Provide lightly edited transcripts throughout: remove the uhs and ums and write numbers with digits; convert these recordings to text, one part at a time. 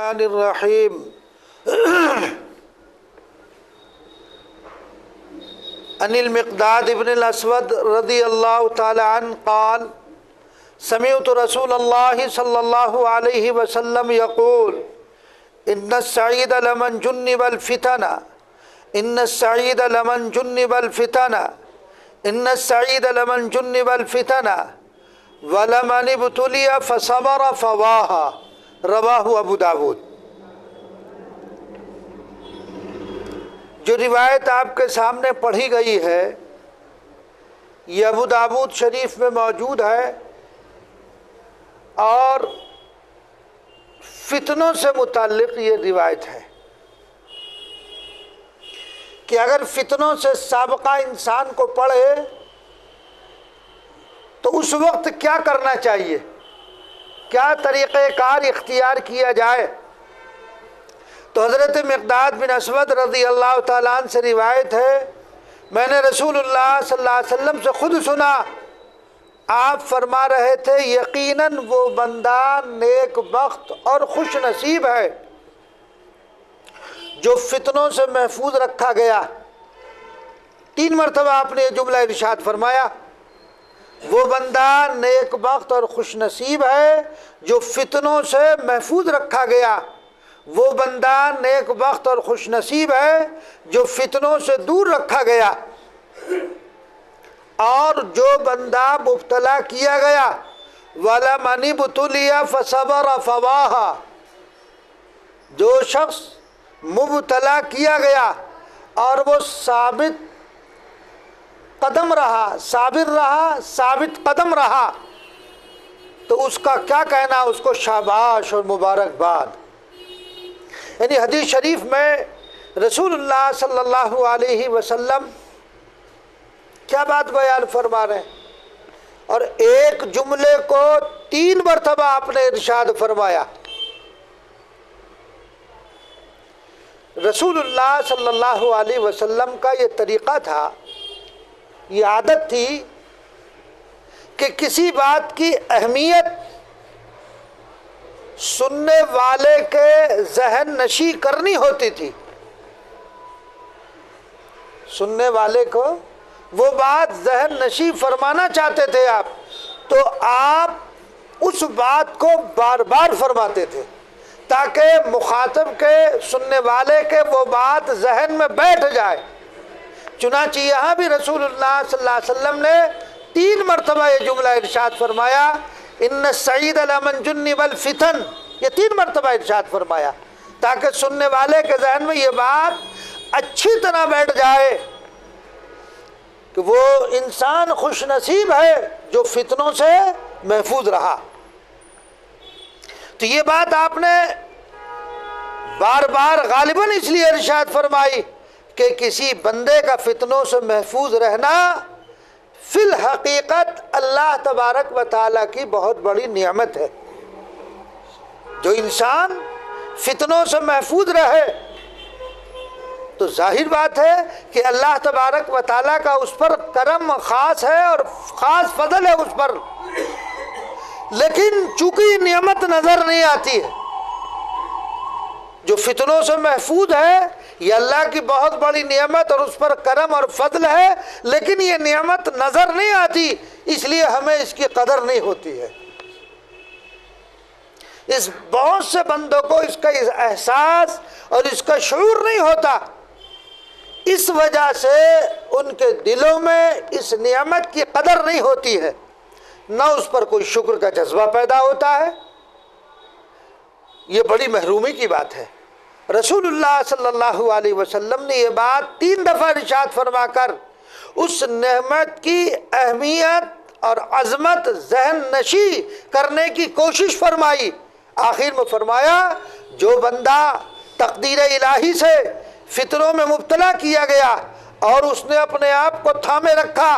الرحمن الرحیم عن المقداد بن الاسود رضی اللہ تعالی عنہ قال سمعت رسول اللہ صلی اللہ علیہ وسلم یقول ان السعید لمن جنب الفتن ان السعید لمن جنب الفتن ان السعید لمن جنب الفتن ولمن ابتلی فصبر فواها رواہ ابو داود۔ جو روایت آپ کے سامنے پڑھی گئی ہے یہ ابو داود شریف میں موجود ہے اور فتنوں سے متعلق یہ روایت ہے کہ اگر فتنوں سے سابقہ انسان کو پڑھے تو اس وقت کیا کرنا چاہیے، کیا طریقہ کار اختیار کیا جائے۔ تو حضرت مقداد بن اسود رضی اللہ تعالیٰ عنہ سے روایت ہے، میں نے رسول اللہ صلی اللہ علیہ وسلم سے خود سنا، آپ فرما رہے تھے یقیناً وہ بندہ نیک بخت اور خوش نصیب ہے جو فتنوں سے محفوظ رکھا گیا۔ 3 مرتبہ آپ نے یہ جملہ ارشاد فرمایا، وہ بندہ نیک بخت اور خوش نصیب ہے جو فتنوں سے محفوظ رکھا گیا، وہ بندہ نیک بخت اور خوش نصیب ہے جو فتنوں سے دور رکھا گیا، اور جو بندہ مبتلا کیا گیا وَلَمَنِ ابْتُلِيَ فَصَبَرَ فَوَاهَا، جو شخص مبتلا کیا گیا اور وہ ثابت قدم رہا، صابر رہا، ثابت قدم رہا، تو اس کا کیا کہنا، اس کو شاباش اور مبارکباد۔ یعنی حدیث شریف میں رسول اللہ صلی اللہ علیہ وسلم کیا بات بیان فرما رہے ہیں، اور ایک جملے کو 3 مرتبہ آپ نے ارشاد فرمایا۔ رسول اللہ صلی اللہ علیہ وسلم کا یہ طریقہ تھا، یہ عادت تھی کہ کسی بات کی اہمیت سننے والے کے ذہن نشی کرنی ہوتی تھی، سننے والے کو وہ بات ذہن نشی فرمانا چاہتے تھے آپ، تو آپ اس بات کو بار بار فرماتے تھے تاکہ مخاطب کے، سننے والے کے وہ بات ذہن میں بیٹھ جائے۔ چنانچہ یہاں بھی رسول اللہ صلی اللہ علیہ وسلم نے 3 مرتبہ یہ جملہ ارشاد فرمایا، ان السعید لمن جنب الفتن، یہ 3 مرتبہ ارشاد فرمایا تاکہ سننے والے کے ذہن میں یہ بات اچھی طرح بیٹھ جائے کہ وہ انسان خوش نصیب ہے جو فتنوں سے محفوظ رہا۔ تو یہ بات آپ نے بار بار غالباً اس لیے ارشاد فرمائی کہ کسی بندے کا فتنوں سے محفوظ رہنا فی الحقیقت اللہ تبارک و تعالیٰ کی بہت بڑی نعمت ہے۔ جو انسان فتنوں سے محفوظ رہے تو ظاہر بات ہے کہ اللہ تبارک و تعالیٰ کا اس پر کرم خاص ہے اور خاص فضل ہے اس پر، لیکن چونکہ یہ نعمت نظر نہیں آتی ہے، جو فتنوں سے محفوظ ہے یہ اللہ کی بہت بڑی نعمت اور اس پر کرم اور فضل ہے، لیکن یہ نعمت نظر نہیں آتی، اس لیے ہمیں اس کی قدر نہیں ہوتی ہے۔ اس بہت سے بندوں کو اس کا احساس اور اس کا شعور نہیں ہوتا، اس وجہ سے ان کے دلوں میں اس نعمت کی قدر نہیں ہوتی ہے، نہ اس پر کوئی شکر کا جذبہ پیدا ہوتا ہے۔ یہ بڑی محرومی کی بات ہے۔ رسول اللہ صلی اللہ علیہ وسلم نے یہ بات 3 دفعہ ارشاد فرما کر اس نعمت کی اہمیت اور عظمت ذہن نشی کرنے کی کوشش فرمائی۔ آخر میں فرمایا جو بندہ تقدیر الہی سے فتنوں میں مبتلا کیا گیا اور اس نے اپنے آپ کو تھامے رکھا،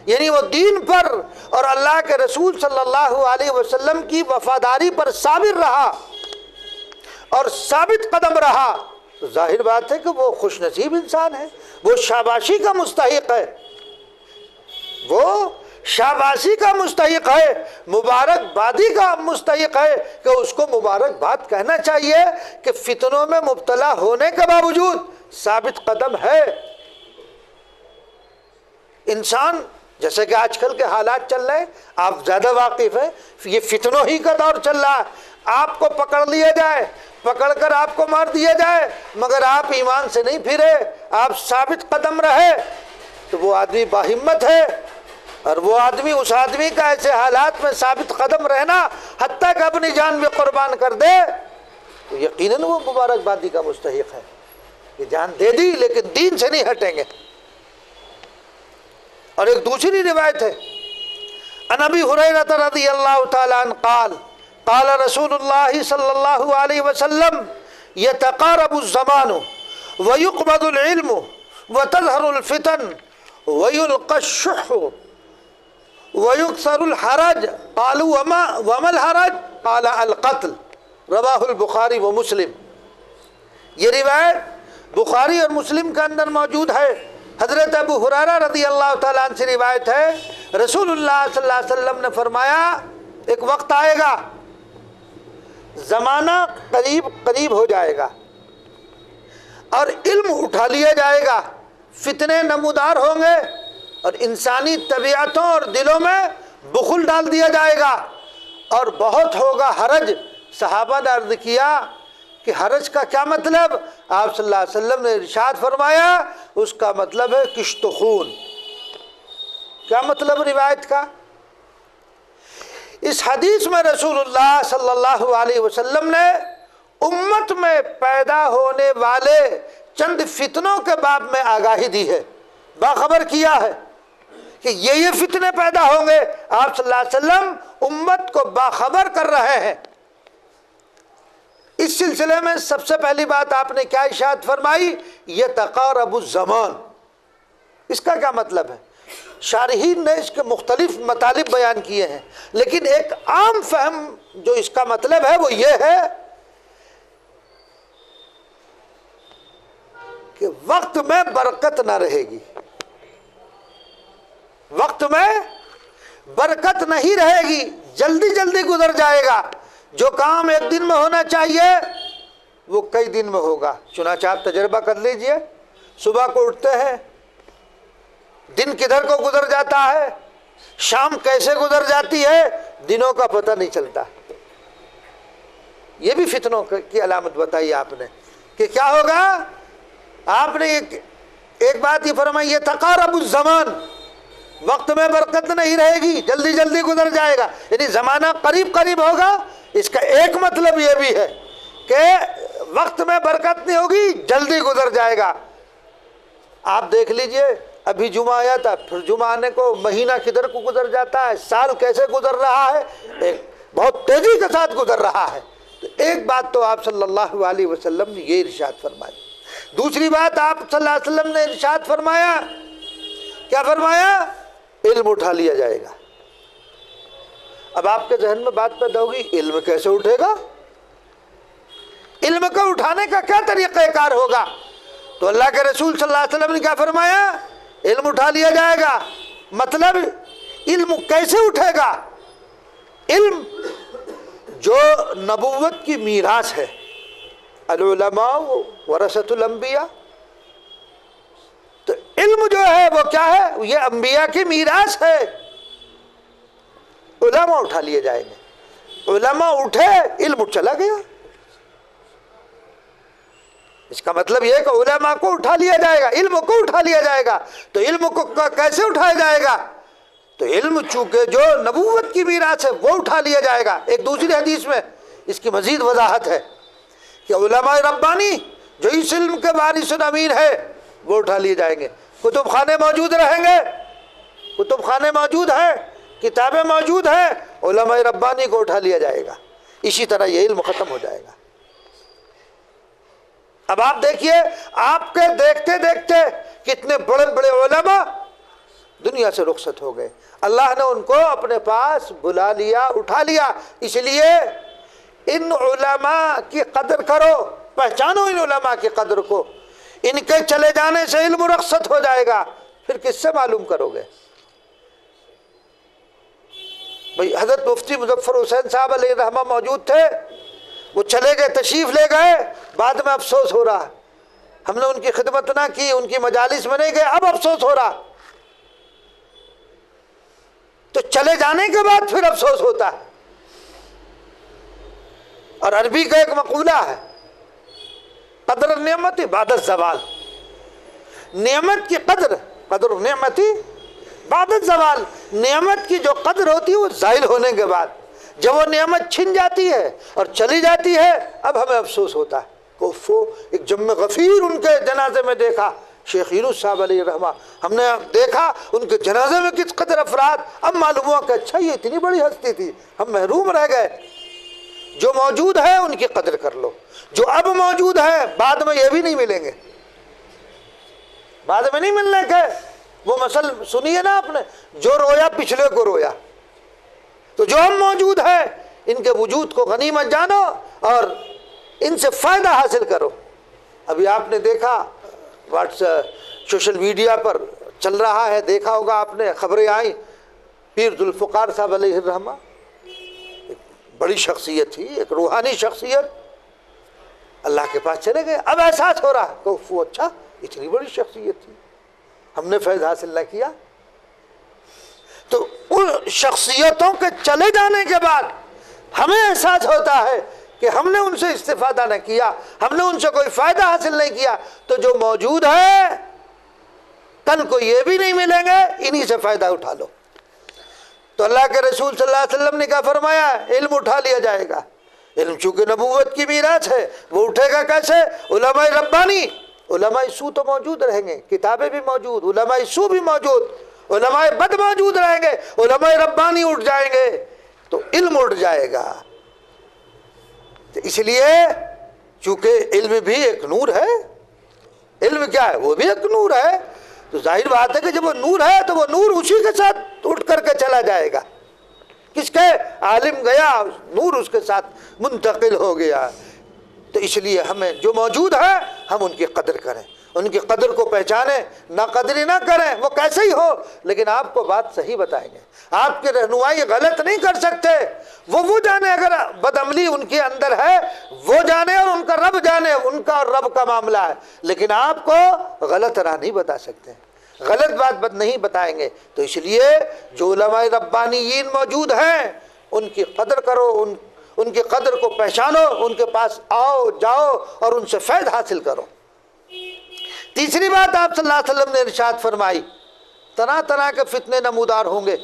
یعنی وہ دین پر اور اللہ کے رسول صلی اللہ علیہ وسلم کی وفاداری پر صابر رہا اور ثابت قدم رہا، تو ظاہر بات ہے کہ وہ خوش نصیب انسان ہے، وہ شاباشی کا مستحق ہے، وہ شاباشی کا مستحق ہے، مبارکبادی کا مستحق ہے کہ اس کو مبارکباد کہنا چاہیے کہ فتنوں میں مبتلا ہونے کے باوجود ثابت قدم ہے۔ انسان جیسے کہ آج کل کے حالات چل رہے ہیں، آپ زیادہ واقف ہیں، یہ فتنوں ہی کا دور چل رہا ہے، آپ کو پکڑ لیا جائے، پکڑ کر آپ کو مار دیا جائے، مگر آپ ایمان سے نہیں پھرے، آپ ثابت قدم رہے، تو وہ آدمی باہمت ہے۔ اور وہ آدمی، اس آدمی کا ایسے حالات میں ثابت قدم رہنا حتیٰ کہ اپنی جان بھی قربان کر دے، تو یقیناً وہ مبارکبادی کا مستحق ہے کہ جان دے دی لیکن دین سے نہیں ہٹیں گے۔ اور ایک دوسری روایت ہے، عن ابی ہریرہ رضی اللہ تعالی عنہ قال قال رسول اللہ صلی اللہ علیہ وسلم یتقارب الزمان ویقبض العلم وتظہر الفتن ویلقى الشح ویکثر الحرج قالوا وما الحرج قال القتل رواہ البخاری و مسلم۔ یہ روایت بخاری اور مسلم کے اندر موجود ہے۔ حضرت ابو ہریرہ رضی اللہ تعالیٰ عنہ سے روایت ہے، رسول اللہ صلی اللہ علیہ وسلم نے فرمایا ایک وقت آئے گا، زمانہ قریب قریب ہو جائے گا اور علم اٹھا لیا جائے گا، فتنے نمودار ہوں گے اور انسانی طبیعتوں اور دلوں میں بخل ڈال دیا جائے گا اور بہت ہوگا حرج۔ صحابہ نے عرض کیا کہ حرج کا کیا مطلب؟ آپ صلی اللہ علیہ وسلم نے ارشاد فرمایا اس کا مطلب ہے کشت خون۔ کیا مطلب روایت کا؟ اس حدیث میں رسول اللہ صلی اللہ علیہ وسلم نے امت میں پیدا ہونے والے چند فتنوں کے باب میں آگاہی دی ہے، باخبر کیا ہے کہ یہ فتنے پیدا ہوں گے۔ آپ صلی اللہ علیہ وسلم امت کو باخبر کر رہے ہیں۔ اس سلسلے میں سب سے پہلی بات آپ نے کیا ارشاد فرمائی؟ یتقارب الزمان۔ اس کا کیا مطلب ہے؟ شارحین نے اس کے مختلف مطالب بیان کیے ہیں، لیکن ایک عام فہم جو اس کا مطلب ہے وہ یہ ہے کہ وقت میں برکت نہ رہے گی، وقت میں برکت نہیں رہے گی، جلدی جلدی گزر جائے گا۔ جو کام ایک دن میں ہونا چاہیے وہ کئی دن میں ہوگا۔ چنانچہ آپ تجربہ کر لیجئے، صبح کو اٹھتے ہیں، دن کدھر کو گزر جاتا ہے، شام کیسے گزر جاتی ہے، دنوں کا پتہ نہیں چلتا۔ یہ بھی فتنوں کی علامت بتائی آپ نے کہ کیا ہوگا۔ آپ نے ایک بات یہ فرمائی، یتقارب الزمان، وقت میں برکت نہیں رہے گی، جلدی جلدی گزر جائے گا، یعنی زمانہ قریب قریب ہوگا۔ اس کا ایک مطلب یہ بھی ہے کہ وقت میں برکت نہیں ہوگی، جلدی گزر جائے گا۔ آپ دیکھ لیجئے، ابھی جمعہ آیا تھا، پھر جمعہ آنے کو مہینہ کدھر کو گزر جاتا ہے، سال کیسے گزر رہا ہے، ایک بہت تیزی کے ساتھ گزر رہا ہے۔ تو ایک بات تو آپ صلی اللہ علیہ وسلم نے یہ ارشاد فرمائی۔ دوسری بات آپ صلی اللہ علیہ وسلم نے ارشاد فرمایا، کیا فرمایا؟ علم اٹھا لیا جائے گا۔ اب آپ کے ذہن میں بات پیدا ہوگی، علم کیسے اٹھے گا؟ علم کو اٹھانے کا کیا طریقہ کار ہوگا؟ تو اللہ کے رسول صلی اللہ علیہ وسلم نے کیا فرمایا؟ علم اٹھا لیا جائے گا۔ مطلب علم کیسے اٹھے گا؟ علم جو نبوت کی میراث ہے، العلماء ورثۃ الانبیاء، تو علم جو ہے وہ کیا ہے؟ یہ انبیاء کی میراث ہے۔ علماء اٹھا لیے جائیں گے، علماء اٹھے، علم چلا گیا۔ اس کا مطلب یہ ہے کہ علماء کو اٹھا لیا جائے گا، علم کو اٹھا لیا جائے گا۔ تو علم کو کیسے اٹھایا جائے گا؟ تو علم چونکہ جو نبوت کی میراث ہے وہ اٹھا لیا جائے گا۔ ایک دوسری حدیث میں اس کی مزید وضاحت ہے کہ علماء ربانی جو اس علم کے وارث امین ہے وہ اٹھا لیے جائیں گے۔ کتب خانے موجود رہیں گے، کتب خانے موجود ہیں، کتابیں موجود ہیں، علماء ربانی کو اٹھا لیا جائے گا۔ اسی طرح یہ علم ختم ہو جائے گا۔ اب آپ دیکھیے، آپ کے دیکھتے دیکھتے کتنے بڑے بڑے علماء دنیا سے رخصت ہو گئے۔ اللہ نے ان کو اپنے پاس بلا لیا، اٹھا لیا۔ اس لیے ان علماء کی قدر کرو، پہچانو ان علماء کی قدر کو۔ ان کے چلے جانے سے علم رخصت ہو جائے گا، پھر کس سے معلوم کرو گے؟ بھئی حضرت مفتی مظفر حسین صاحب علیہ الرحمہ موجود تھے، وہ چلے گئے، تشریف لے گئے، بعد میں افسوس ہو رہا ہم نے ان کی خدمت نہ کی، ان کی مجالس میں نہیں گئے، اب افسوس ہو رہا۔ تو چلے جانے کے بعد پھر افسوس ہوتا ہے۔ اور عربی کا ایک مقولہ ہے، قدر النعمت بعد الزوال، نعمت کی قدر النعمت بعد الزوال، نعمت کی جو قدر ہوتی ہے وہ زائل ہونے کے بعد، جب وہ نعمت چھن جاتی ہے اور چلی جاتی ہے اب ہمیں افسوس ہوتا ہے۔ ایک جم غفیر ان کے جنازے میں دیکھا، شیخ یونس صاحب علیہ الرحمہ، ہم نے دیکھا ان کے جنازے میں کس قدر افراد، اب معلوم ہوا کہ اچھا یہ اتنی بڑی ہستی تھی، ہم محروم رہ گئے۔ جو موجود ہے ان کی قدر کر لو، جو اب موجود ہے بعد میں یہ بھی نہیں ملیں گے، بعد میں نہیں ملنے کے۔ وہ مثل سنیے نا آپ نے، جو رویا پچھلے کو رویا۔ تو جو ہم موجود ہے ان کے وجود کو غنیمت جانو اور ان سے فائدہ حاصل کرو۔ ابھی آپ نے دیکھا سوشل میڈیا پر چل رہا ہے، دیکھا ہوگا آپ نے، خبریں آئیں، پیر ذوالفقار صاحب علیہ الرحمہ، ایک بڑی شخصیت تھی، ایک روحانی شخصیت، اللہ کے پاس چلے گئے۔ اب احساس ہو رہا کہ وہ اچھا اتنی بڑی شخصیت تھی، ہم نے فیض حاصل نہ کیا۔ تو ان شخصیتوں کے چلے جانے کے بعد ہمیں احساس ہوتا ہے کہ ہم نے ان سے استفادہ نہ کیا، ہم نے ان سے کوئی فائدہ حاصل نہیں کیا۔ تو جو موجود ہے کل کو یہ بھی نہیں ملیں گے، انہی سے فائدہ اٹھا لو۔ تو اللہ کے رسول صلی اللہ علیہ وسلم نے کیا فرمایا؟ علم اٹھا لیا جائے گا۔ علم چونکہ نبوت کی میراث ہے، وہ اٹھے گا کیسے؟ علماء ربانی، علماء سو تو موجود رہیں گے، کتابیں بھی موجود، علماء سو بھی موجود، علماء بد موجود رہیں گے، علماء ربانی اٹھ جائیں گے تو علم اٹھ جائے گا۔ تو اس لیے چونکہ علم بھی ایک نور ہے، علم کیا ہے؟ وہ بھی ایک نور ہے۔ تو ظاہر بات ہے کہ جب وہ نور ہے تو وہ نور اسی کے ساتھ اٹھ کر کے چلا جائے گا۔ کس کے؟ عالم گیا، نور اس کے ساتھ منتقل ہو گیا۔ تو اس لیے ہمیں جو موجود ہے ہم ان کی قدر کریں، ان کی قدر کو پہچانیں، نہ قدری نہ کریں، وہ کیسے ہی ہو لیکن آپ کو بات صحیح بتائیں گے، آپ کی رہنمائی غلط نہیں کر سکتے۔ وہ جانے اگر بدعملی ان کے اندر ہے، وہ جانے، اور ان کا رب جانے، ان کا اور رب کا معاملہ ہے، لیکن آپ کو غلط راہ نہیں بتا سکتے، غلط بات نہیں بتائیں گے۔ تو اس لیے جو علماء ربانیین موجود ہیں ان کی قدر کرو، ان کی قدر کو پہچانو، ان کے پاس آؤ جاؤ اور ان سے فیض حاصل کرو۔ تیسری بات آپ صلی اللہ علیہ وسلم نے ارشاد فرمائی، طرح طرح کے فتنے نمودار ہوں گے،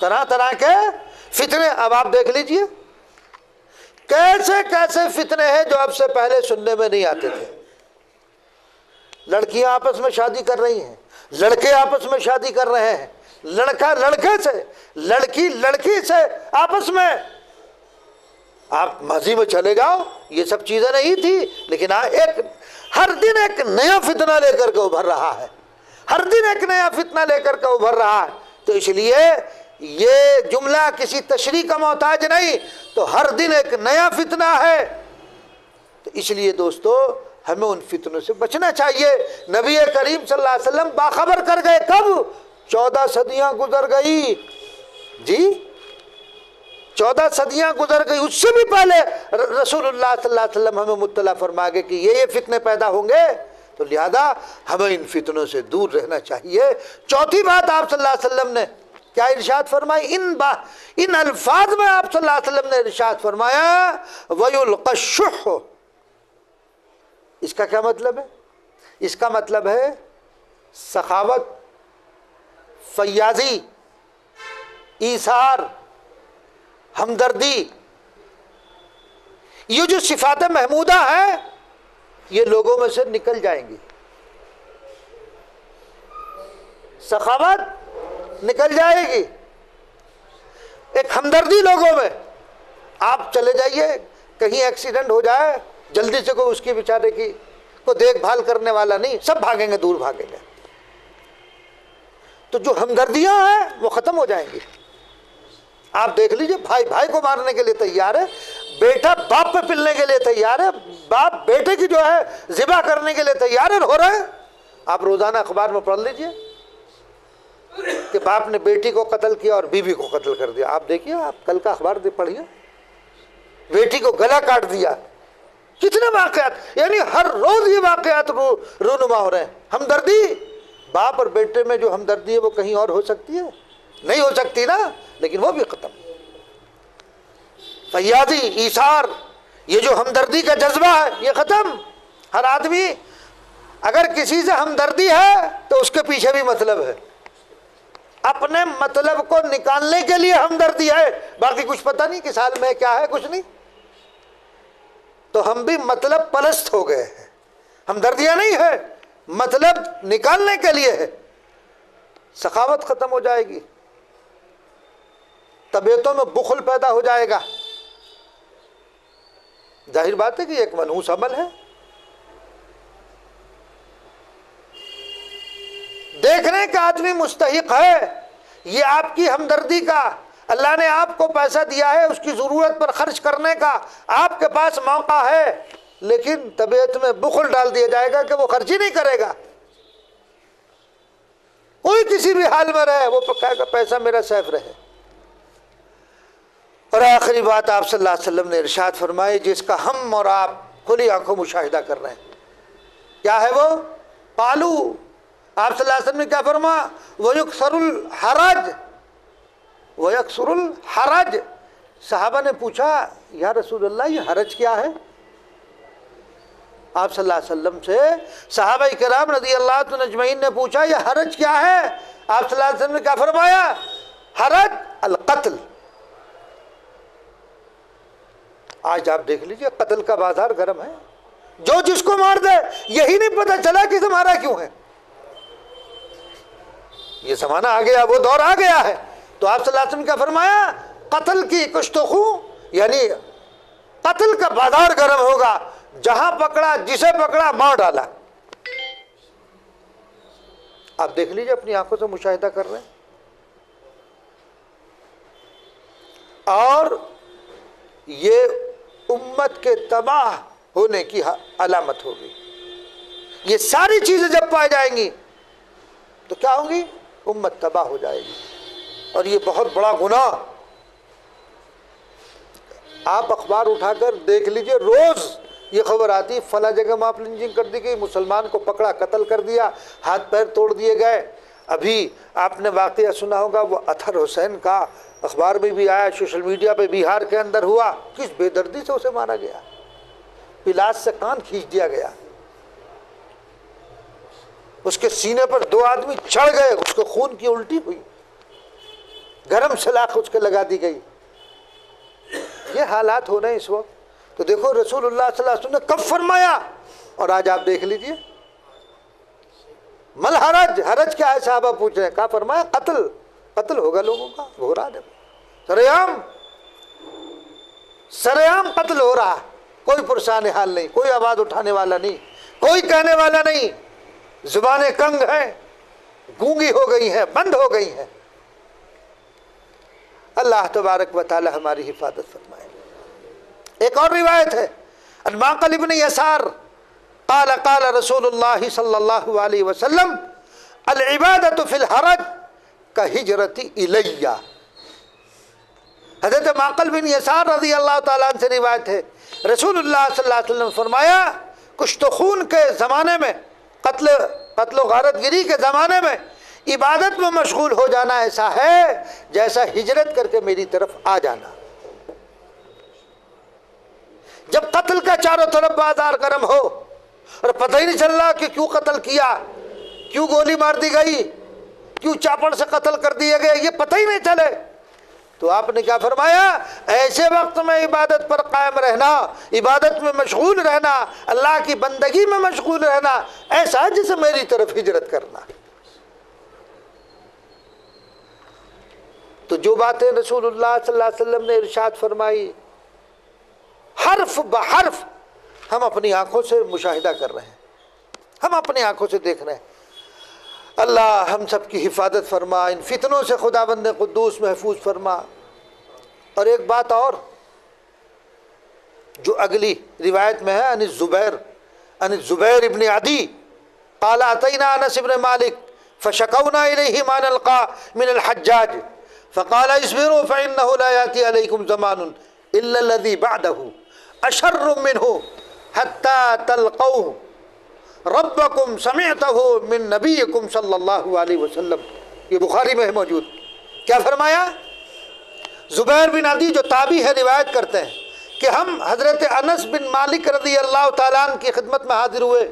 طرح طرح کے فتنے۔ اب آپ دیکھ لیجئے کیسے کیسے فتنے ہیں جو اب سے پہلے سننے میں نہیں آتے تھے۔ لڑکیاں آپس میں شادی کر رہی ہیں، لڑکے آپس میں شادی کر رہے ہیں، لڑکا لڑکے سے، لڑکی لڑکی سے آپس میں۔ آپ ماضی میں چلے جاؤ، یہ سب چیزیں نہیں تھی، لیکن ہر دن ایک نیا فتنہ لے کر کے ابھر رہا ہے، ہر دن ایک نیا فتنہ لے کر کے ابھر رہا ہے۔ تو اس لیے یہ جملہ کسی تشریح کا محتاج نہیں، تو ہر دن ایک نیا فتنہ ہے۔ تو اس لیے دوستو ہمیں ان فتنوں سے بچنا چاہیے۔ نبی کریم صلی اللہ علیہ وسلم باخبر کر گئے، کب؟ 14 صدیاں گزر گئی، جی 14 صدیاں گزر گئی، اس سے بھی پہلے رسول اللہ صلی اللہ علیہ وسلم ہمیں مطلع فرما گئے کہ یہ فتنے پیدا ہوں گے، تو لہذا ہمیں ان فتنوں سے دور رہنا چاہیے۔ چوتھی بات آپ صلی اللہ علیہ وسلم نے کیا ارشاد فرمائی؟ ان الفاظ میں آپ صلی اللہ علیہ وسلم نے ارشاد فرمایا وَيُلْقَى الشُّحُّ۔ اس کا کیا مطلب ہے؟ اس کا مطلب ہے سخاوت، فیاضی، ایثار، ہمدردی، یہ جو صفات محمودہ ہیں یہ لوگوں میں سے نکل جائیں گی۔ سخاوت نکل جائے گی، ایک ہمدردی لوگوں میں۔ آپ چلے جائیے، کہیں ایکسیڈنٹ ہو جائے، جلدی سے کوئی اس کی بیچارے کی کو دیکھ بھال کرنے والا نہیں، سب بھاگیں گے، دور بھاگیں گے۔ تو جو ہمدردیاں ہیں وہ ختم ہو جائیں گی۔ آپ دیکھ لیجئے، بھائی بھائی کو مارنے کے لیے تیار ہے، بیٹا باپ پہ پلنے کے لیے تیار ہے، باپ بیٹے کی جو ہے ذبح کرنے کے لیے تیار ہے، ہو رہا ہے۔ آپ روزانہ اخبار میں پڑھ لیجئے، کہ باپ نے بیٹی کو قتل کیا اور بیوی کو قتل کر دیا. آپ دیکھیے، آپ کل کا اخبار پڑھیے، بیٹی کو گلا کاٹ دیا. کتنے واقعات، یعنی ہر روز یہ واقعات رونما ہو رہے ہیں. ہمدردی، باپ اور بیٹے میں جو ہمدردی ہے وہ کہیں اور ہو سکتی ہے؟ نہیں ہو سکتی نا. لیکن وہ بھی ختم. فیاضی، ایثار، یہ جو ہمدردی کا جذبہ ہے یہ ختم. ہر آدمی اگر کسی سے ہمدردی ہے تو اس کے پیچھے بھی مطلب ہے. اپنے مطلب کو نکالنے کے لیے ہمدردی ہے، باقی کچھ پتہ نہیں کہ سال میں کیا ہے، کچھ نہیں. تو ہم بھی مطلب پرست ہو گئے ہیں. ہمدردیاں نہیں ہے، مطلب نکالنے کے لیے ہے. سخاوت ختم ہو جائے گی، طبیعتوں میں بخل پیدا ہو جائے گا. ظاہر بات ہے کہ ایک منحوس عمل ہے. دیکھنے کا آدمی مستحق ہے یہ آپ کی ہمدردی کا. اللہ نے آپ کو پیسہ دیا ہے اس کی ضرورت پر خرچ کرنے کا، آپ کے پاس موقع ہے، لیکن طبیعت میں بخل ڈال دیا جائے گا کہ وہ خرچ ہی نہیں کرے گا. کوئی کسی بھی حال میں رہے وہ کہے گا پیسہ میرا سیف رہے. اور آخری بات آپ صلی اللہ علیہ وسلم نے ارشاد فرمائی جس کا ہم اور آپ کھلی آنکھوں مشاہدہ کر رہے ہیں، کیا ہے وہ؟ قالو، آپ صلی اللہ علیہ وسلم نے کیا فرمایا؟ وَيُكْسَرُ الْحَرَجِ، وَيَكْسُرُ الْحَرَجِ. صحابہ نے پوچھا یا رسول اللہ یہ حرج کیا ہے؟ آپ صلی اللہ علیہ وسلم سے صحابہ کرام رضی اللہ عنہم اجمعین نے پوچھا یہ حرج کیا ہے؟ آپ صلی اللہ علیہ وسلم نے کیا فرمایا؟ حرج القتل. آج آپ دیکھ لیجئے قتل کا بازار گرم ہے. جو جس کو مار دے یہی نہیں پتہ چلا کہ اسے مارا کیوں ہے. یہ زمانہ آ گیا، وہ دور آ گیا ہے. تو آپ صلی اللہ علیہ وسلم نے کیا فرمایا؟ قتل کی کشت و خون، یعنی قتل کا بازار گرم ہوگا. جہاں پکڑا جسے پکڑا مار ڈالا. آپ دیکھ لیجئے، اپنی آنکھوں سے مشاہدہ کر رہے ہیں. اور یہ امت کے تباہ ہونے کی علامت ہوگی. یہ ساری چیزیں جب پائی جائیں گی تو کیا ہوں گی؟ امت تباہ ہو جائے گی. اور یہ بہت بڑا گناہ. آپ اخبار اٹھا کر دیکھ لیجئے، روز یہ خبر آتی فلاں جگہ ماپ لنچنگ کر دی گئی، مسلمان کو پکڑا قتل کر دیا، ہاتھ پیر توڑ دیے گئے. ابھی آپ نے واقعہ سنا ہوگا وہ اطہر حسین کا، اخبار میں بھی آیا، سوشل میڈیا پہ بہار کے اندر ہوا. کس بے دردی سے اسے مارا گیا، پلاس سے کان کھینچ دیا گیا. اس کے سینے پر 2 آدمی چڑھ گئے، اس کو خون کی الٹی ہوئی، گرم سلاخ اس کے لگا دی گئی. یہ حالات ہو رہے ہیں اس وقت. تو دیکھو رسول اللہ صلی اللہ علیہ وسلم نے کب فرمایا، اور آج آپ دیکھ لیجئے. مل حرج، حرج کیا ہے صحابہ پوچھ رہے ہیں. کہا فرمایا قتل، قتل ہوگا لوگوں کا. گھورا دے سریعام قتل ہو رہا. کوئی پرسان حال نہیں، کوئی آواز اٹھانے والا نہیں، کوئی کہنے والا نہیں. زبانیں کنگ ہیں، گونگی ہو گئی ہیں، بند ہو گئی ہیں. اللہ تبارک و تعالی ہماری حفاظت فرمائے. ایک اور روایت ہے عن معقل ابن یسار قال قال رسول اللہ صلی اللہ علیہ وسلم العبادۃ فی الحرج کہجرت الیہ. حضرت معقل بن یسار رضی اللہ تعالیٰ عنہ سے روایت ہے، رسول اللہ صلی اللہ علیہ وسلم نے فرمایا کشت و خون کے زمانے میں، قتل و غارت گری کے زمانے میں عبادت میں مشغول ہو جانا ایسا ہے جیسا ہجرت کر کے میری طرف آ جانا. جب قتل کا چاروں طرف بازار گرم ہو اور پتہ ہی نہیں چل رہا کہ کیوں قتل کیا، کیوں گولی مار دی گئی، کیوں چاپڑ سے قتل کر دیے گئے، یہ پتہ ہی نہیں چلے، تو آپ نے کیا فرمایا؟ ایسے وقت میں عبادت پر قائم رہنا، عبادت میں مشغول رہنا، اللہ کی بندگی میں مشغول رہنا ایسا جسے میری طرف ہجرت کرنا. تو جو باتیں رسول اللہ صلی اللہ علیہ وسلم نے ارشاد فرمائی حرف بحرف ہم اپنی آنکھوں سے مشاہدہ کر رہے ہیں، ہم اپنی آنکھوں سے دیکھ رہے ہیں. اللہ ہم سب کی حفاظت فرما، ان فتنوں سے خداوند قدوس محفوظ فرما. اور ایک بات اور جو اگلی روایت میں ہے، عن الزبیر ابن عدی قال اتینا انس ابن مالک فشکونا الیہ ما نلقا من الحجاج فقال اصبروا فإنه لا يأتي عليكم زمان إلا الذي بعده أشر منه حتى تلقوه ربكم سمعته من نبيكم صلی اللہ علیہ وسلم. یہ بخاری میں ہے موجود. کیا فرمایا؟ زبیر بن عدی جو تابعی ہے روایت کرتے ہیں کہ ہم حضرت انس بن مالک رضی اللہ تعالیٰ عنہ کی خدمت میں حاضر ہوئے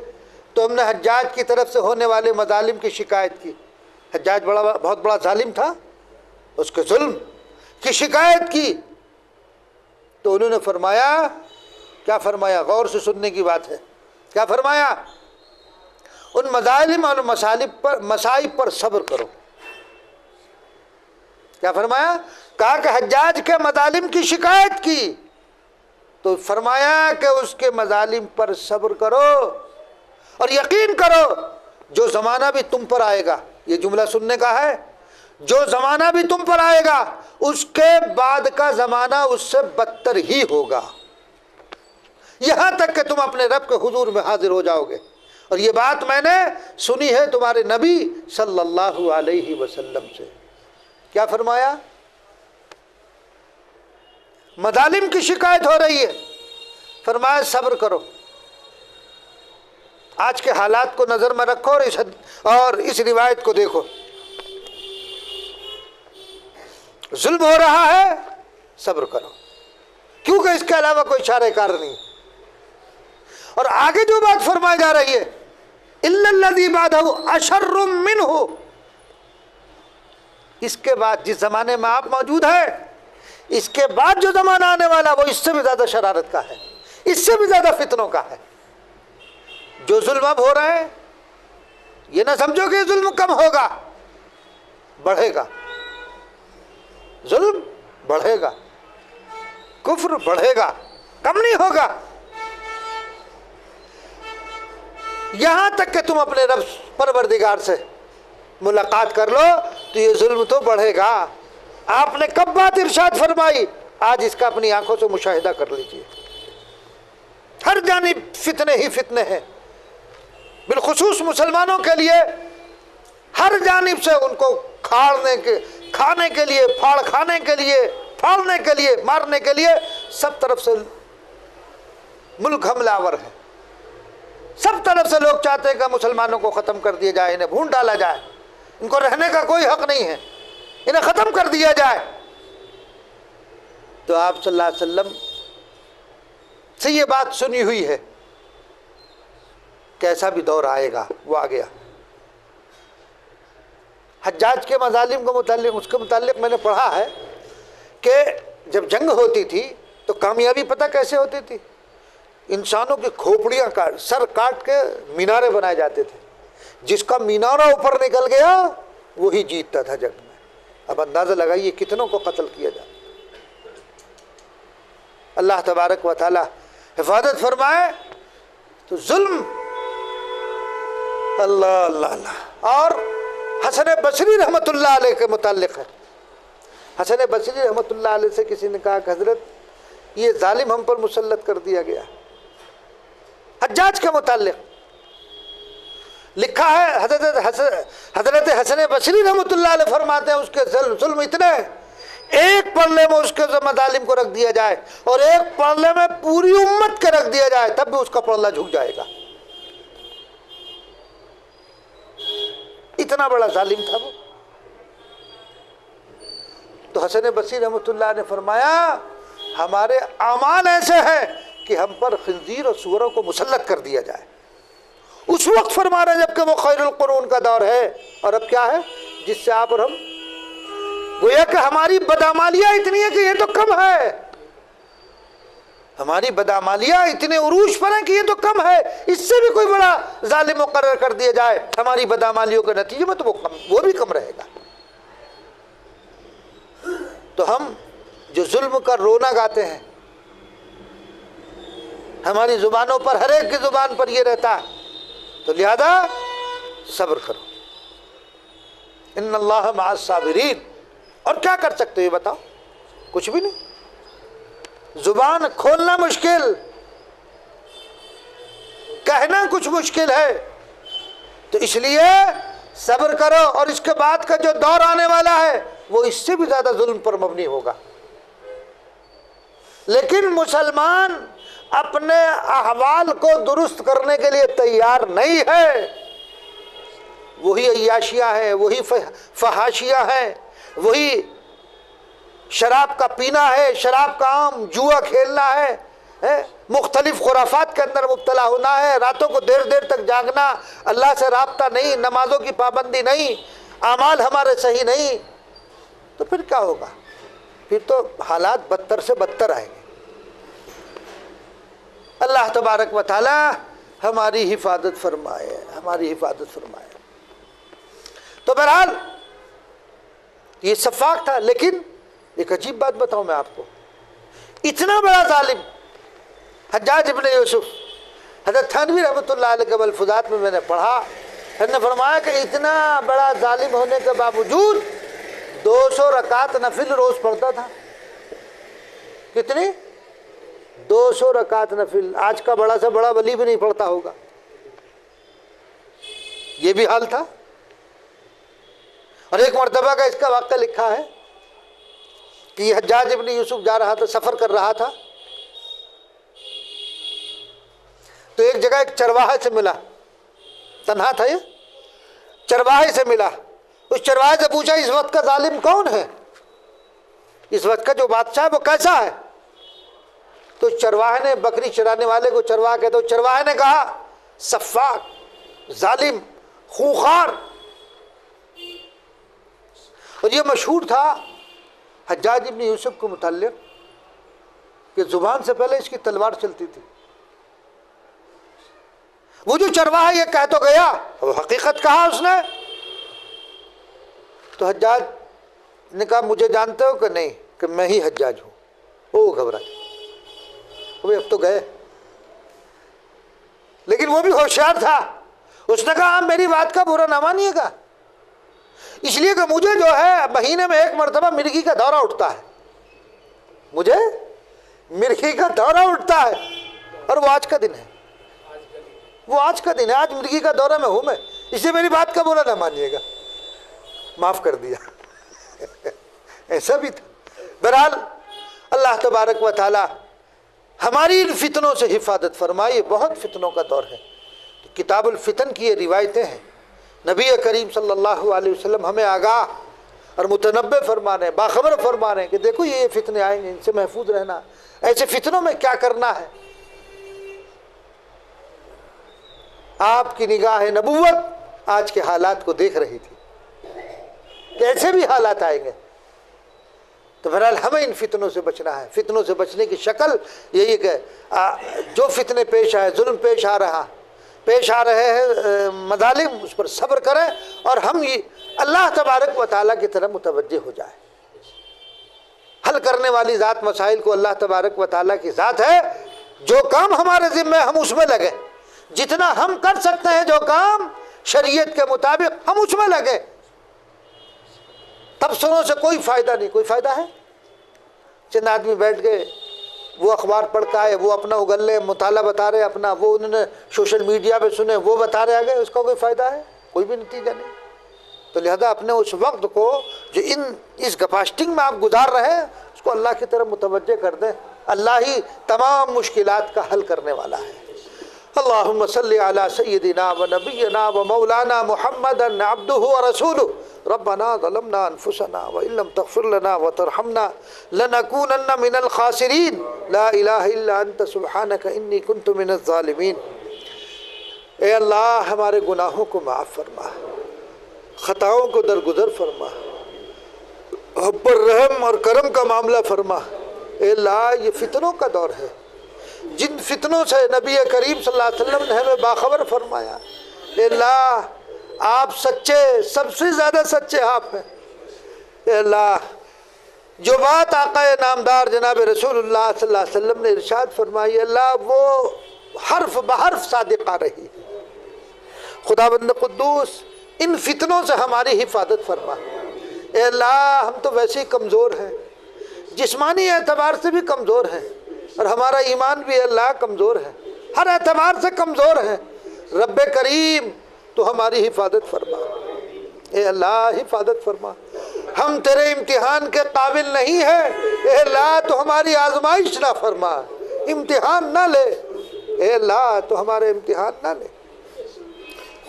تو ہم نے حجاج کی طرف سے ہونے والے مظالم کی شکایت کی. حجاج بہت بڑا ظالم تھا، اس کے ظلم کی شکایت کی. تو انہوں نے فرمایا، کیا فرمایا؟ غور سے سننے کی بات ہے. کیا فرمایا؟ ان مظالم اور مصائب پر صبر کرو. کیا فرمایا؟ کہا کہ حجاج کے مظالم کی شکایت کی تو فرمایا کہ اس کے مظالم پر صبر کرو اور یقین کرو جو زمانہ بھی تم پر آئے گا، یہ جملہ سننے کا ہے، جو زمانہ بھی تم پر آئے گا اس کے بعد کا زمانہ اس سے بدتر ہی ہوگا، یہاں تک کہ تم اپنے رب کے حضور میں حاضر ہو جاؤ گے. اور یہ بات میں نے سنی ہے تمہارے نبی صلی اللہ علیہ وسلم سے. کیا فرمایا؟ مظالم کی شکایت ہو رہی ہے، فرمایا صبر کرو. آج کے حالات کو نظر میں رکھو اور اس روایت کو دیکھو. ظلم ہو رہا ہے، صبر کرو، کیونکہ اس کے علاوہ کوئی چارہ کار نہیں. اور آگے جو بات فرمائی جا رہی ہے اِلَّا الَّذِي بَعْدَهُ أَشَرٌّ مِّنْهُ، اس کے بعد جس زمانے میں آپ موجود ہیں اس کے بعد جو زمانہ آنے والا وہ اس سے بھی زیادہ شرارت کا ہے، اس سے بھی زیادہ فتنوں کا ہے. جو ظلم اب ہو رہے ہیں یہ نہ سمجھو کہ ظلم کم ہوگا، بڑھے گا. ظلم بڑھے گا، کفر بڑھے گا، کم نہیں ہوگا. یہاں تک کہ تم اپنے رب پروردگار سے ملاقات کر لو تو یہ ظلم تو بڑھے گا. آپ نے کب بات ارشاد فرمائی؟ آج اس کا اپنی آنکھوں سے مشاہدہ کر لیجئے. ہر جانب فتنے ہی فتنے ہیں، بالخصوص مسلمانوں کے لیے. ہر جانب سے ان کو کھانے کے لیے، پھاڑ کھانے کے لیے، پھاڑنے کے لیے، مارنے کے لیے سب طرف سے ملک حملہ آور ہے. سب طرف سے لوگ چاہتے ہیں کہ مسلمانوں کو ختم کر دیا جائے، انہیں بھون ڈالا جائے، ان کو رہنے کا کوئی حق نہیں ہے، انہیں ختم کر دیا جائے. تو آپ صلی اللہ علیہ وسلم سے یہ بات سنی ہوئی ہے کہ ایسا بھی دور آئے گا. وہ آ گیا. حجاج کے مظالم کو اس کے متعلق میں نے پڑھا ہے کہ جب جنگ ہوتی تھی تو کامیابی پتہ کیسے ہوتی تھی؟ انسانوں کی کھوپڑیاں سر کاٹ کے مینارے بنائے جاتے تھے. جس کا مینارہ اوپر نکل گیا وہی جیتتا تھا جنگ میں. اب اندازہ لگائیے کتنوں کو قتل کیا جاتا. اللہ تبارک و تعالی حفاظت فرمائے. تو ظلم، اللہ اللہ اللہ. اور حسن بصری رحمۃ اللہ علیہ کے متعلق ہے. حسن بصری رحمۃ اللہ علیہ سے کسی نے کہا کہ حضرت یہ ظالم ہم پر مسلط کر دیا گیا. حجاج کے متعلق لکھا ہے، حضرت حسن بصری رحمۃ اللہ علیہ فرماتے ہیں اس کے ظلم اتنے ہیں، ایک پلڑے میں اس کے مظالم کو رکھ دیا جائے اور ایک پلڑے میں پوری امت کے رکھ دیا جائے تب بھی اس کا پلڑا جھک جائے گا. اتنا بڑا ظالم تھا وہ. تو حسن بصری رحمۃ اللہ نے فرمایا ہمارے اعمال ایسے ہیں کہ ہم پر خنزیر اور سوروں کو مسلط کر دیا جائے. اس وقت فرما رہے جبکہ وہ خیر القرون کا دور ہے. اور اب کیا ہے جس سے آپ اور ہم گویا کہ ہماری بدعمالیاں اتنی ہیں کہ یہ تو کم ہے. ہماری بدعمالیاں اتنے عروج پر ہیں کہ یہ تو کم ہے. اس سے بھی کوئی بڑا ظالم مقرر کر دیا جائے ہماری بدعمالیوں کے نتیجے میں تو وہ بھی کم رہے گا. تو ہم جو ظلم کا رونا گاتے ہیں ہماری زبانوں پر، ہر ایک کی زبان پر یہ رہتا ہے. تو لہذا صبر کرو. ان اللہ مع الصابرین. اور کیا کر سکتے ہو یہ بتاؤ؟ کچھ بھی نہیں. زبان کھولنا مشکل، کہنا کچھ مشکل ہے. تو اس لیے صبر کرو، اور اس کے بعد کا جو دور آنے والا ہے وہ اس سے بھی زیادہ ظلم پر مبنی ہوگا۔ لیکن مسلمان اپنے احوال کو درست کرنے کے لیے تیار نہیں ہے، وہی عیاشیاں ہیں، وہی فحاشیاں ہیں، وہی شراب کا پینا ہے، شراب کا عام، جوا کھیلنا ہے، مختلف خرافات کے اندر مبتلا ہونا ہے، راتوں کو دیر دیر تک جاگنا، اللہ سے رابطہ نہیں، نمازوں کی پابندی نہیں، اعمال ہمارے صحیح نہیں، تو پھر کیا ہوگا؟ پھر تو حالات بدتر سے بدتر آئیں گے۔ اللہ تبارک و تعالی ہماری حفاظت فرمائے، ہماری حفاظت فرمائے۔ تو بہرحال یہ سفاق تھا، لیکن ایک عجیب بات بتاؤں میں آپ کو، اتنا بڑا ظالم حجاج ابن یوسف، حضرت تھانوی رحمۃ اللہ علیہ کے ملفوظات میں میں نے پڑھا، انہوں نے فرمایا کہ اتنا بڑا ظالم ہونے کے باوجود 200 رکعت نفل روز پڑھتا تھا۔ کتنی؟ 200 رکعت نفل۔ آج کا بڑا سے بڑا ولی بھی نہیں پڑھتا ہوگا، یہ بھی حال تھا۔ اور ایک مرتبہ کا اس کا واقعہ لکھا ہے کہ یہ حجاج ابن یوسف جا رہا تھا، سفر کر رہا تھا، تو ایک جگہ ایک چرواہے سے ملا، تنہا تھا، یہ چرواہے سے ملا۔ اس چرواہے سے پوچھا اس وقت کا ظالم کون ہے، اس وقت کا جو بادشاہ ہے وہ کیسا ہے؟ تو چرواہے نے، بکری چرانے والے کو چرواہا کہتے، تو چرواہے نے کہا سفاک، ظالم، خوخار۔ اور یہ مشہور تھا حجاج ابن یوسف کو متعلق کہ زبان سے پہلے اس کی تلوار چلتی تھی۔ وہ جو چرواہا یہ کہہ تو گیا، وہ حقیقت کہا اس نے۔ تو حجاج نے کہا مجھے جانتے ہو کہ نہیں، کہ میں ہی حجاج ہوں۔ وہ گھبرا وہ اب تو گئے، لیکن وہ بھی ہوشیار تھا، اس نے کہا آپ میری بات کا برا نہ مانیے گا، اس لیے کہ مجھے جو ہے مہینے میں ایک مرتبہ مرغی کا دورہ اٹھتا ہے، مجھے مرغی کا دورہ اٹھتا ہے، اور وہ آج کا دن ہے، وہ آج کا دن ہے، آج مرغی کا دورہ میں ہوں میں، اس لیے میری بات کا برا نہ مانیے گا۔ معاف کر دیا۔ ایسا بھی تھا۔ بہرحال اللہ تبارک و تعالی ہماری ان فتنوں سے حفاظت فرمائے، یہ بہت فتنوں کا دور ہے۔ کتاب الفتن کی یہ روایتیں ہیں، نبی کریم صلی اللہ علیہ وسلم ہمیں آگاہ اور متنبع فرما رہے ہیں، باخبر فرما رہے ہیں کہ دیکھو یہ فتنے آئیں گے، ان سے محفوظ رہنا، ایسے فتنوں میں کیا کرنا ہے۔ آپ کی نگاہ نبوت آج کے حالات کو دیکھ رہی تھی کہ ایسے بھی حالات آئیں گے۔ تو بہرحال ہمیں ان فتنوں سے بچنا ہے۔ فتنوں سے بچنے کی شکل یہی کہ جو فتنے پیش آئے، ظلم پیش آ رہے ہیں، مظالم، اس پر صبر کریں، اور ہم یہ اللہ تبارک و تعالیٰ کی طرف متوجہ ہو جائیں۔ حل کرنے والی ذات مسائل کو اللہ تبارک و تعالیٰ کی ذات ہے، جو کام ہمارے ذمہ ہم اس میں لگیں، جتنا ہم کر سکتے ہیں جو کام شریعت کے مطابق ہم اس میں لگیں۔ تبصروں سے کوئی فائدہ نہیں، کوئی فائدہ ہے؟ چند آدمی بیٹھ گئے، وہ اخبار پڑھ کے آئے، وہ اپنا اگل لے مطالعہ بتا رہے اپنا، وہ انہوں نے سوشل میڈیا پہ سنے، وہ بتا رہے آگے، اس کا کوئی فائدہ ہے؟ کوئی بھی نتیجہ نہیں۔ تو لہذا اپنے اس وقت کو جو اس گپاسٹنگ میں آپ گزار رہے ہیں، اس کو اللہ کی طرف متوجہ کر دیں۔ اللہ ہی تمام مشکلات کا حل کرنے والا ہے۔ اللہم صلی علی سیدنا و نبینا و مولانا محمد عبدہ و رسولہ ربنا ظلمنا انفسنا وان لم تغفر لنا وترحمنا لنکونن من الخاسرین لا الہ الا انت سبحانک انی کنت من الظالمین۔ اے اللہ ہمارے گناہوں کو معاف فرما، خطاؤں کو درگزر فرما، ہم پر رحم اور کرم کا معاملہ فرما۔ اے اللہ یہ فتنوں کا دور ہے، جن فتنوں سے نبی کریم صلی اللہ علیہ وسلم نے ہمیں باخبر فرمایا۔ اے اللہ آپ سچے، سب سے زیادہ سچے آپ ہیں۔ اے اللہ جو بات آقا نامدار جناب رسول اللہ صلی اللہ علیہ وسلم نے ارشاد فرمائی، اللہ وہ حرف بحرف صادق آ رہی ہے۔ خداوند قدوس ان فتنوں سے ہماری حفاظت فرما۔ اے اللہ ہم تو ویسے ہی کمزور ہیں، جسمانی اعتبار سے بھی کمزور ہیں، اور ہمارا ایمان بھی اللہ کمزور ہے، ہر اعتبار سے کمزور ہے۔ رب کریم تو ہماری حفاظت فرما۔ اے اللہ حفاظت فرما، ہم تیرے امتحان کے قابل نہیں ہیں، اے اللہ تو ہماری آزمائش نہ فرما، امتحان نہ لے، اے اللہ تو ہمارے امتحان نہ لے۔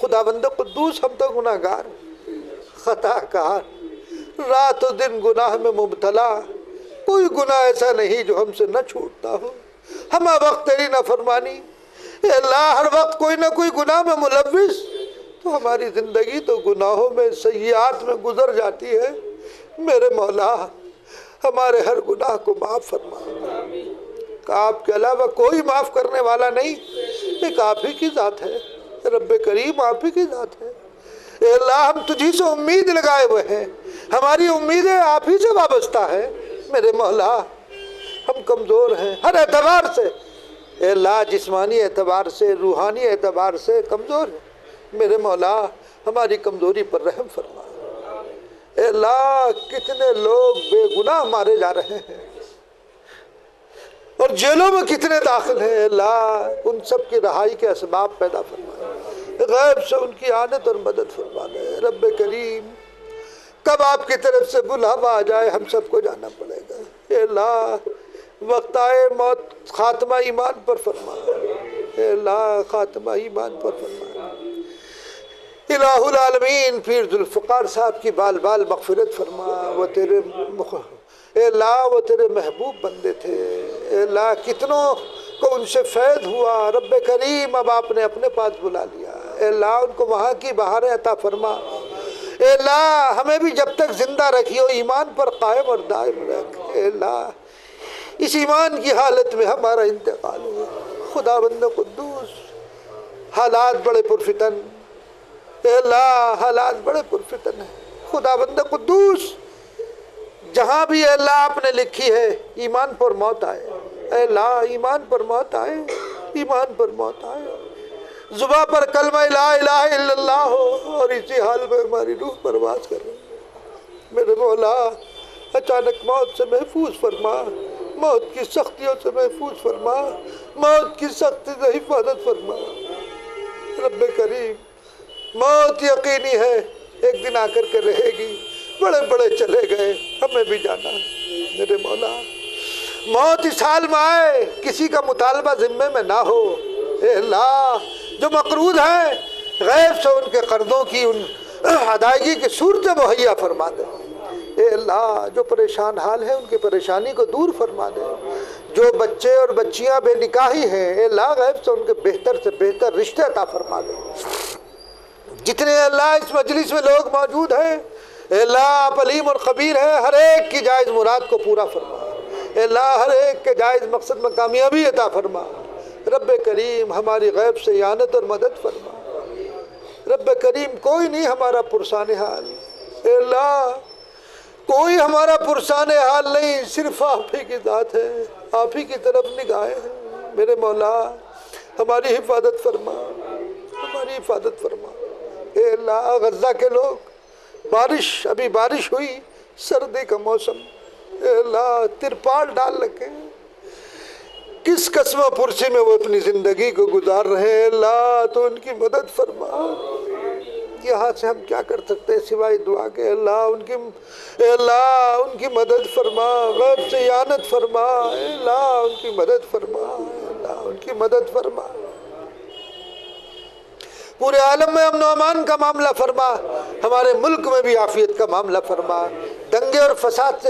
خداوند قدوس ہم تو گناہ گار، خطا کار، رات و دن گناہ میں مبتلا، کوئی گناہ ایسا نہیں جو ہم سے نہ چھوٹتا ہو، ہم وقت تیری نافرمانی، اے اللہ ہر وقت کوئی نہ کوئی گناہ میں ملوث، تو ہماری زندگی تو گناہوں میں سیئات میں گزر جاتی ہے۔ میرے مولا ہمارے ہر گناہ کو معاف فرما، کہ آپ کے علاوہ کوئی معاف کرنے والا نہیں، ایک آپ ہی کی ذات ہے، رب کریم آپ ہی کی ذات ہے۔ اے اللہ ہم تجھی سے امید لگائے ہوئے ہیں، ہماری امیدیں آپ ہی سے وابستہ ہے۔ میرے مولا ہم کمزور ہیں ہر اعتبار سے، اے اللہ جسمانی اعتبار سے، روحانی اعتبار سے کمزور ہیں۔ میرے مولا ہماری کمزوری پر رحم فرما۔ اے اللہ کتنے لوگ بے گناہ مارے جا رہے ہیں اور جیلوں میں کتنے داخل ہیں، اے اللہ ان سب کی رہائی کے اسباب پیدا فرما، غیب سے ان کی آنت اور مدد فرما دے۔ رب کریم کب آپ کی طرف سے بلاوا آ جائے ہم سب کو جانا پڑے گا، اے اللہ وقت آئے موت خاتمہ ایمان پر فرما، اے اللہ خاتمہ ایمان پر فرما۔ الہ العالمین پیر ذوالفقار صاحب کی بال بال مغفرت فرما، وہ تیرے اے اللہ وہ تیرے محبوب بندے تھے، اے اللہ کتنوں کو ان سے فیض ہوا، رب کریم اب آپ نے اپنے پاس بلا لیا، اے اللہ ان کو وہاں کی بہاریں عطا فرما، اے اللہ ہمیں بھی جب تک زندہ رکھیو ایمان پر قائم اور دائم رکھ، اے اللہ اس ایمان کی حالت میں ہمارا انتقال ہو۔ خداوند قدوس حالات بڑے پرفتن، اے اللہ حالات بڑے پرفتن ہیں، خداوند قدوس جہاں بھی اے اللہ آپ نے لکھی ہے ایمان پر موت آئے، اے اللہ ایمان پر موت آئے، ایمان پر موت آئے، زباں پر کلمہ لا الہ الا اللہ ہو اور اسی حال میں ہماری روح پرواز کر رہی ہے۔ میرے مولا اچانک موت سے محفوظ فرما، موت کی سختیوں سے محفوظ فرما، موت کی سختی سے حفاظت فرما۔ رب کریم موت یقینی ہے ایک دن آ کر کے رہے گی، بڑے بڑے چلے گئے ہمیں بھی جانا ہے۔ میرے مولا موت اس حال میں آئے کسی کا مطالبہ ذمے میں نہ ہو، اے اللہ جو مقروض ہیں غیب سے ان کے قرضوں کی ان ادائیگی کی صورتیں مہیا فرما دے، اے اللہ جو پریشان حال ہیں ان کی پریشانی کو دور فرما دے، جو بچے اور بچیاں بے نکاحی ہیں اے اللہ غیب سے ان کے بہتر سے بہتر رشتے عطا فرما دے۔ جتنے اللہ اس مجلس میں لوگ موجود ہیں اے اللہ آپ علیم اور خبیر ہیں، ہر ایک کی جائز مراد کو پورا فرما، اے اللہ ہر ایک کے جائز مقصد میں کامیابی عطا فرما۔ رب کریم ہماری غیب سے اعانت اور مدد فرما۔ رب کریم کوئی نہیں ہمارا پرسان حال، اے اللہ کوئی ہمارا پرسان حال نہیں، صرف آپ ہی کی ذات ہے، آپ ہی کی طرف نگاہیں ہیں۔ میرے مولا ہماری حفاظت فرما، ہماری حفاظت فرما۔ اے اللہ غزہ کے لوگ بارش ابھی بارش ہوئی، سردی کا موسم، اے اللہ ترپال ڈال رکھے، کس قسم پرسی میں وہ اپنی زندگی کو گزار رہے ہیں، اللہ تو ان کی مدد فرما۔ یہاں سے ہم کیا کر سکتے ہیں سوائے دعا کے، اللہ اے اللہ ان کی مدد فرما، غیب سے اعانت فرما، اے اللہ ان کی مدد فرما، اے اللہ ان کی مدد فرما۔ پورے عالم میں امن و امان کا معاملہ فرما، ہمارے ملک میں بھی عافیت کا معاملہ فرما، دنگے اور فساد سے